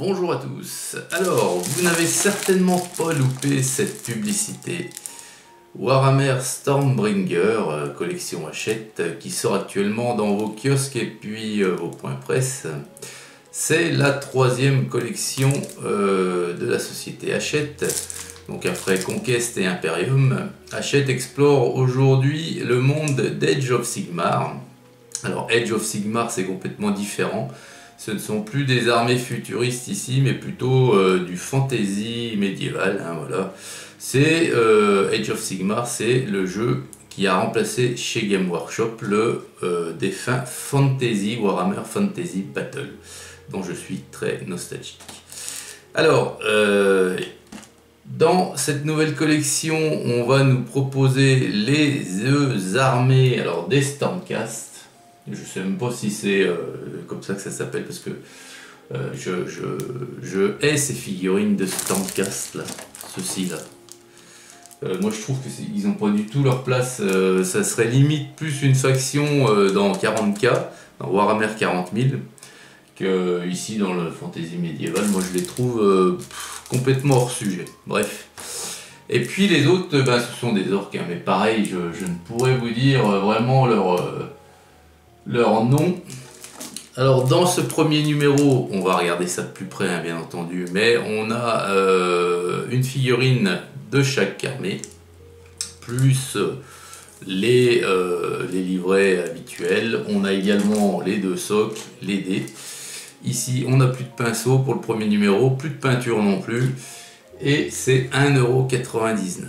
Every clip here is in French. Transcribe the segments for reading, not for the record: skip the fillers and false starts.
Bonjour à tous. Alors, vous n'avez certainement pas loupé cette publicité. Warhammer Stormbringer, collection Hachette, qui sort actuellement dans vos kiosques et puis vos points presse. C'est la troisième collection de la société Hachette. Donc après Conquest et Imperium, Hachette explore aujourd'hui le monde d'Age of Sigmar. Alors Age of Sigmar, c'est complètement différent. Ce ne sont plus des armées futuristes ici, mais plutôt du fantasy médiéval. Hein, voilà. C'est Age of Sigmar, c'est le jeu qui a remplacé chez Game Workshop le défunt Fantasy Warhammer Fantasy Battle, dont je suis très nostalgique. Alors, dans cette nouvelle collection, on va nous proposer les armées alors des Stormcast. Je sais même pas si c'est comme ça que ça s'appelle parce que je hais ces figurines de Stormcast là, ceux-ci là. Moi je trouve qu'ils n'ont pas du tout leur place, ça serait limite plus une faction dans 40K, dans Warhammer 40 000, que ici dans le fantasy médiéval. Moi je les trouve complètement hors sujet, bref. Et puis les autres, ce sont des orques, hein, mais pareil, je ne pourrais vous dire vraiment leur nom. Alors dans ce premier numéro, on va regarder ça de plus près hein, bien entendu, mais on a une figurine de chaque armée, plus les livrets habituels. On a également les deux socles, les dés. Ici on n'a plus de pinceau pour le premier numéro, plus de peinture non plus, et c'est 1,99 €.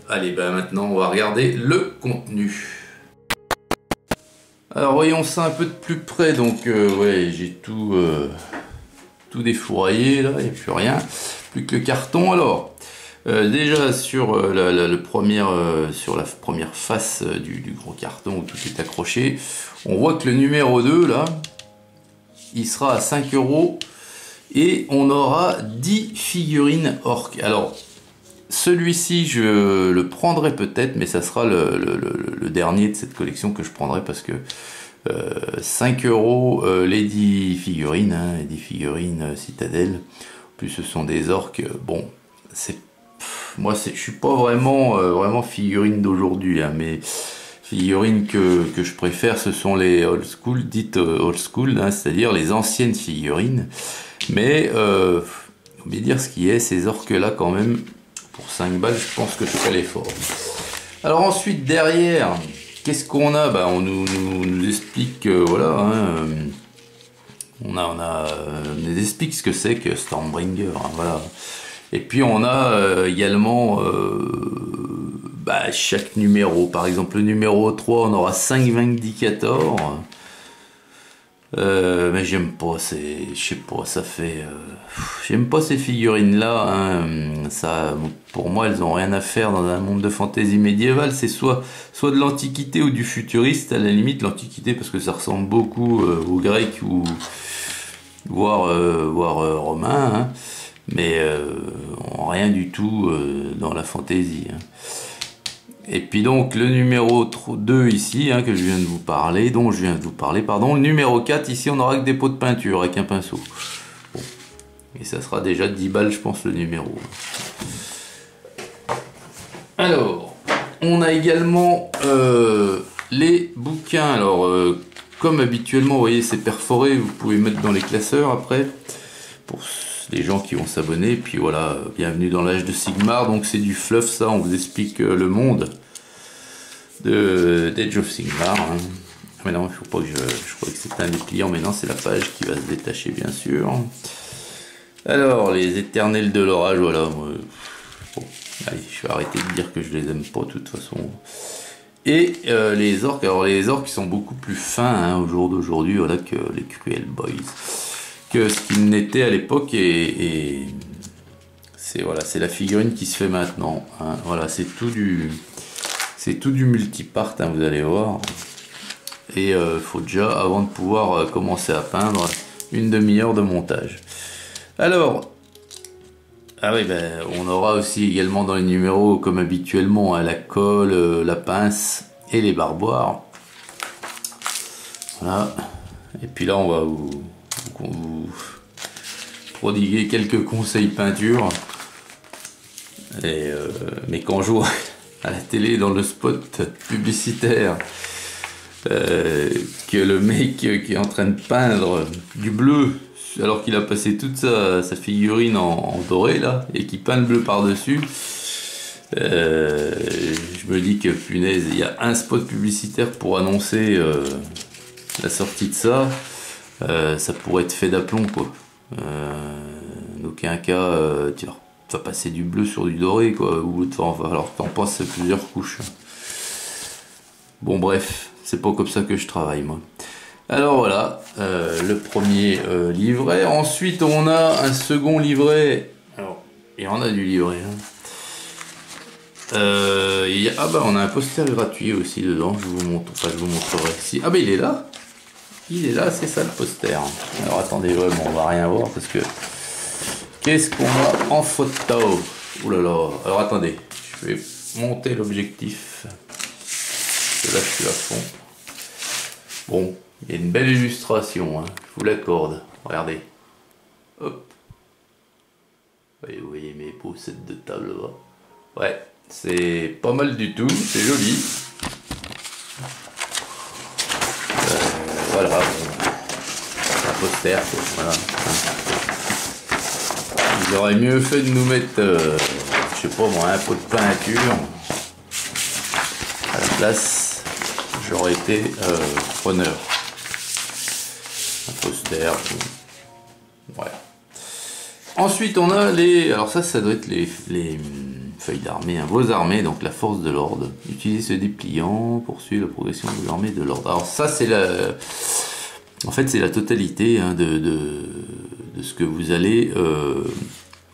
Allez, maintenant on va regarder le contenu. Alors voyons ça un peu de plus près, donc ouais, j'ai tout défouraillé là, il n'y a plus rien, plus que le carton. Alors déjà sur la première face du gros carton où tout est accroché, on voit que le numéro 2 là, il sera à 5 € et on aura 10 figurines orques. Alors celui-ci, je le prendrai peut-être, mais ça sera le dernier de cette collection que je prendrai parce que 5 € les 10 figurines, hein, les 10 figurines citadelle. En plus, ce sont des orques. Bon, moi, je suis pas vraiment figurine d'aujourd'hui, hein, mais figurines que je préfère, ce sont les old school, dites old school, hein, c'est-à-dire les anciennes figurines. Mais faut bien dire ce qui est, ces orques-là quand même. Pour 5 balles, je pense que je ferai l'effort. Alors ensuite, derrière, qu'est-ce qu'on a? On nous explique, voilà, hein, on nous explique ce que c'est que Stormbringer, hein, voilà. Et puis on a également chaque numéro. Par exemple, le numéro 3, on aura 5 Vindicator. Mais j'aime pas je sais pas, ça fait j'aime pas ces figurines là hein, ça pour moi elles ont rien à faire dans un monde de fantasy médiéval. C'est soit de l'antiquité ou du futuriste, à la limite l'antiquité parce que ça ressemble beaucoup aux grecs ou voire romains, hein, mais rien du tout dans la fantasy, hein. Et puis donc le numéro 2 ici, hein, que je viens de vous parler, pardon, le numéro 4 ici on aura que des pots de peinture avec un pinceau. Bon. Et ça sera déjà 10 balles je pense le numéro. Alors, on a également les bouquins. Alors comme habituellement, vous voyez c'est perforé, vous pouvez mettre dans les classeurs après, pour les gens qui vont s'abonner. Et puis voilà, bienvenue dans l'âge de Sigmar, donc c'est du fluff ça, on vous explique le monde d'Age of Sigmar, hein. Mais non, il faut pas que je crois que c'est un dépliant, mais non, c'est la page qui va se détacher bien sûr. Alors les éternels de l'orage, voilà, bon, allez, je vais arrêter de dire que je les aime pas de toute façon. Et les orques, alors les orques sont beaucoup plus fins hein, au jour d'aujourd'hui, voilà, que les Cruel Boys, que ce qu'il n'était à l'époque, et c'est voilà, c'est la figurine qui se fait maintenant, hein. Voilà, c'est tout du multipart, hein, vous allez voir. Et faut déjà, avant de pouvoir commencer à peindre, une demi-heure de montage. Alors ah oui, on aura aussi également dans les numéros comme habituellement hein, la colle, la pince et les barboires. Voilà. Et puis là on va vous prodiguer quelques conseils peinture. Mais quand je vois à la télé dans le spot publicitaire que le mec qui est en train de peindre du bleu alors qu'il a passé toute sa figurine en doré là et qui peint le bleu par dessus, je me dis que punaise, il y a un spot publicitaire pour annoncer la sortie de ça, ça pourrait être fait d'aplomb quoi. D'aucun cas tu vas passer du bleu sur du doré quoi, ou alors t'en passes plusieurs couches. Bon bref, c'est pas comme ça que je travaille moi. Alors voilà, le premier livret. Ensuite on a un second livret. Alors, il y en a du livret. Hein. On a un poster gratuit aussi dedans. Je vous montre, je vous montrerai ici. Ah bah il est là. Il est là, c'est ça le poster. Alors attendez, vraiment, on va rien voir parce que qu'est-ce qu'on a en photo? Ouh là là. Alors attendez, je vais monter l'objectif. Là je suis à fond. Bon, il y a une belle illustration, hein, je vous l'accorde. Regardez. Hop. Vous voyez mes poussettes de table là. Ouais, c'est pas mal du tout, c'est joli. Voilà. C'est un poster, quoi. Voilà. Ils auraient mieux fait de nous mettre, je sais pas moi, un pot de peinture à la place. J'aurais été preneur. Un poster. Ouais. Ensuite, on a les. Alors, ça doit être les feuilles d'armée. Hein. Vos armées, donc la force de l'ordre. Utilisez ce dépliant pour suivre la progression de l'armée de l'ordre. Alors, ça, c'est la. En fait, c'est la totalité hein, de ce que vous allez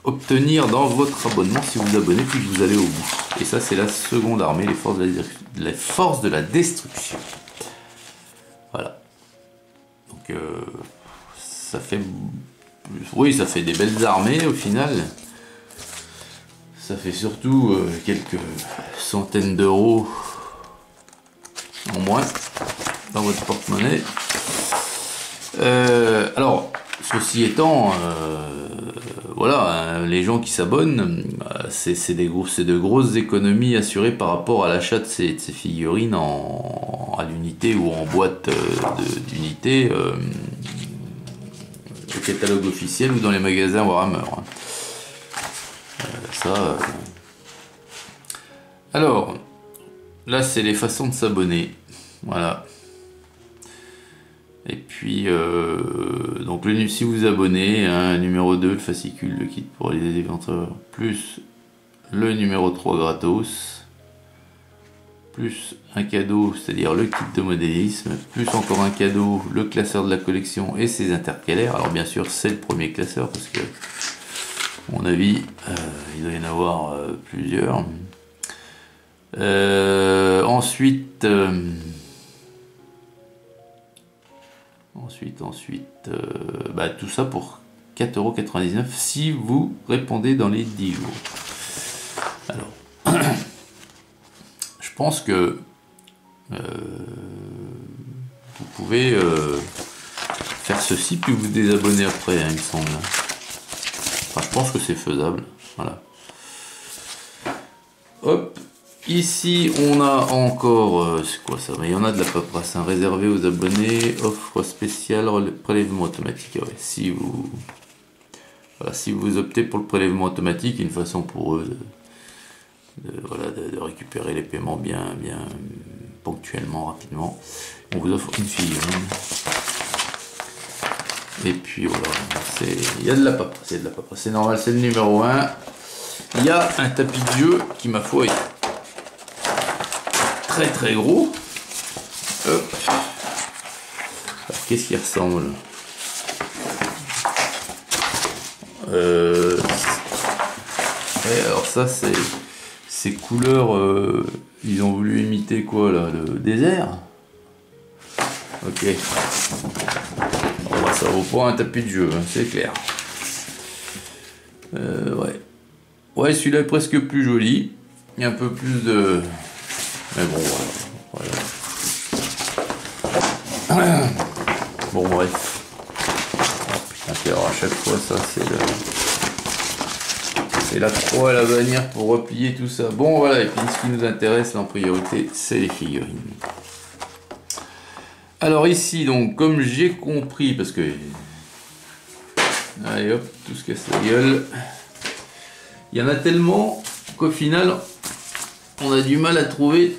obtenir dans votre abonnement si vous vous abonnez puis que vous allez au bout. Et ça, c'est la seconde armée, les forces de la destruction. Voilà. Donc, ça fait... Oui, ça fait des belles armées au final. Ça fait surtout quelques centaines d'euros en moins dans votre porte-monnaie. Alors, ceci étant, voilà, hein, les gens qui s'abonnent, c'est de grosses économies assurées par rapport à l'achat de ces figurines à l'unité ou en boîte d'unité au catalogue officiel ou dans les magasins Warhammer. Hein. Alors, là c'est les façons de s'abonner. Voilà. Et puis, donc si vous vous abonnez, hein, numéro 2, le fascicule, le kit pour les éventeurs, plus le numéro 3 gratos, plus un cadeau, c'est-à-dire le kit de modélisme, plus encore un cadeau, le classeur de la collection et ses intercalaires. Alors bien sûr, c'est le premier classeur, parce que, à mon avis, il doit y en avoir plusieurs. Ensuite, tout ça pour 4,99 € si vous répondez dans les 10 jours. Alors, je pense que vous pouvez faire ceci puis vous désabonner après, hein, il me semble. Enfin, je pense que c'est faisable. Voilà. Hop. Ici, on a encore, c'est quoi ça? Il y en a de la paperasse, hein, réservée aux abonnés, offre spéciale, prélèvement automatique. Ouais, si vous optez pour le prélèvement automatique, une façon pour eux de récupérer les paiements bien ponctuellement, rapidement. On vous offre une figurine. Et puis voilà, il y a de la paperasse, c'est normal, c'est le numéro 1. Il y a un tapis de jeu qui, ma foi, est très très gros. Hop. Qu'est-ce qui ressemble? Ouais, alors ça c'est couleurs, ils ont voulu imiter quoi là, le désert. Ok. Alors, ça vaut pas un tapis de jeu, hein, c'est clair. Ouais. Ouais, celui-là est presque plus joli. Il y a un peu plus de... Mais bon, voilà. Bon, bref. Oh, putain, alors à chaque fois ça c'est la croix à la bannière pour replier tout ça. Bon voilà, et puis ce qui nous intéresse en priorité, c'est les figurines. Alors ici, donc, comme j'ai compris, parce que... Allez hop, tout se casse la gueule. Il y en a tellement qu'au final, on a du mal à trouver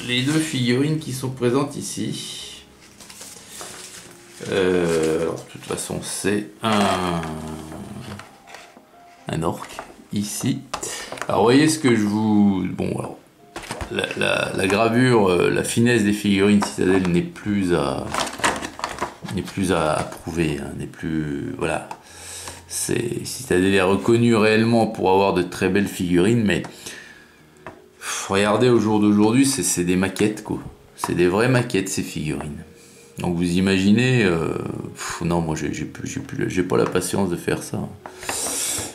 les deux figurines qui sont présentes ici. Alors, de toute façon, c'est un orc, ici. Alors, vous voyez ce que je vous... Bon, alors... La gravure, la finesse des figurines Citadel n'est plus à prouver, hein, n'est plus, voilà. Citadel est reconnu réellement pour avoir de très belles figurines, mais regardez au jour d'aujourd'hui, c'est des maquettes, quoi. C'est des vraies maquettes, ces figurines. Donc vous imaginez, non, moi j'ai pas la patience de faire ça.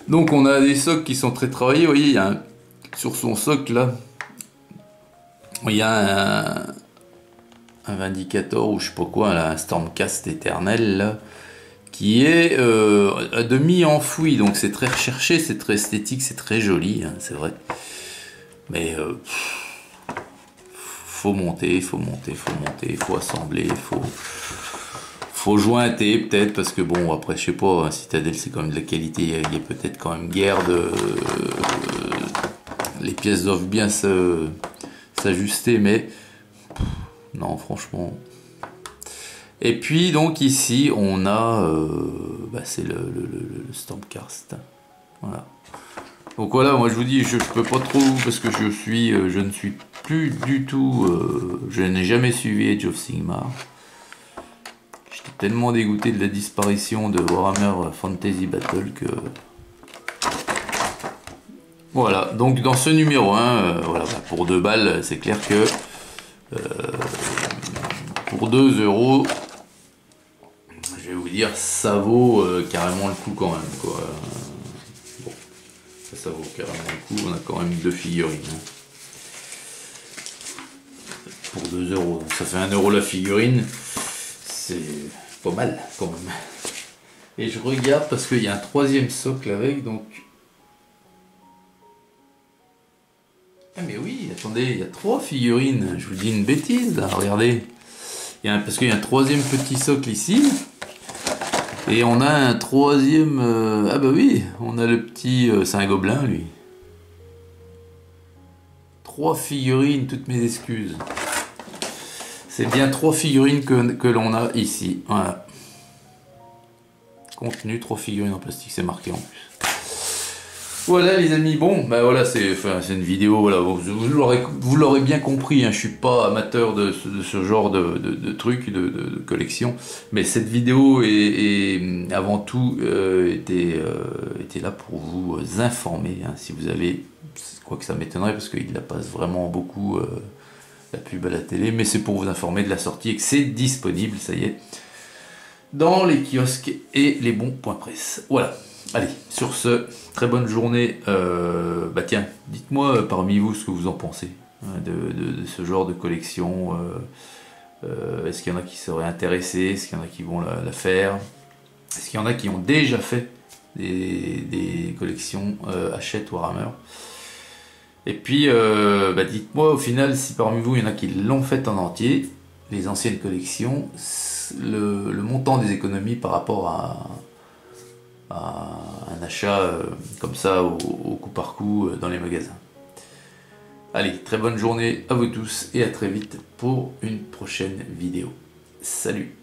Donc on a des socles qui sont très travaillés, vous voyez, il y a sur son socle là. Il y a un Vindicator ou je sais pas quoi, là, un Stormcast éternel là, qui est à demi enfoui, donc c'est très recherché, c'est très esthétique, c'est très joli, hein, c'est vrai. Mais faut monter, faut assembler, faut jointer peut-être, parce que bon, après je sais pas, hein, Citadel c'est quand même de la qualité, il y a peut-être quand même guère de... les pièces doivent bien s'ajuster, mais non, franchement. Et puis donc ici on a c'est le Stormcast, voilà. Donc voilà, moi je vous dis, je peux pas trop, parce que je ne suis plus du tout, je n'ai jamais suivi Age of Sigmar. J'étais tellement dégoûté de la disparition de Warhammer Fantasy Battle que... Voilà, donc dans ce numéro 1, voilà, pour 2 balles, c'est clair que pour 2 €, je vais vous dire, ça vaut carrément le coup quand même, quoi. Bon, ça vaut carrément le coup, on a quand même 2 figurines. Hein. Pour 2 €, ça fait 1 € la figurine, c'est pas mal quand même. Et je regarde parce qu'il y a un 3e socle avec, donc... Ah mais oui, attendez, il y a 3 figurines, je vous dis une bêtise là, regardez. Parce qu'il y a un 3e petit socle ici, et on a un 3e... ah bah oui, on a le petit... c'est un gobelin lui. 3 figurines, toutes mes excuses. C'est bien 3 figurines que l'on a ici, voilà. Contenu, 3 figurines en plastique, c'est marqué en plus. Voilà les amis, bon, bah voilà, c'est une vidéo, voilà, vous l'aurez bien compris, hein, je suis pas amateur de ce genre de trucs, de collection, mais cette vidéo est avant tout était là pour vous informer, hein, si vous avez, quoi que ça m'étonnerait parce qu'il la passe vraiment beaucoup la pub à la télé, mais c'est pour vous informer de la sortie et que c'est disponible, ça y est, dans les kiosques et les bons points presse. Voilà. Allez, sur ce, très bonne journée. Bah tiens, dites-moi parmi vous ce que vous en pensez hein, de ce genre de collection. Est-ce qu'il y en a qui seraient intéressés? Est-ce qu'il y en a qui vont la faire? Est-ce qu'il y en a qui ont déjà fait des collections Hachette Warhammer? Et puis, bah dites-moi au final si parmi vous il y en a qui l'ont fait en entier, les anciennes collections, le montant des économies par rapport à un achat comme ça au coup par coup dans les magasins. Allez, très bonne journée à vous tous et à très vite pour une prochaine vidéo. Salut!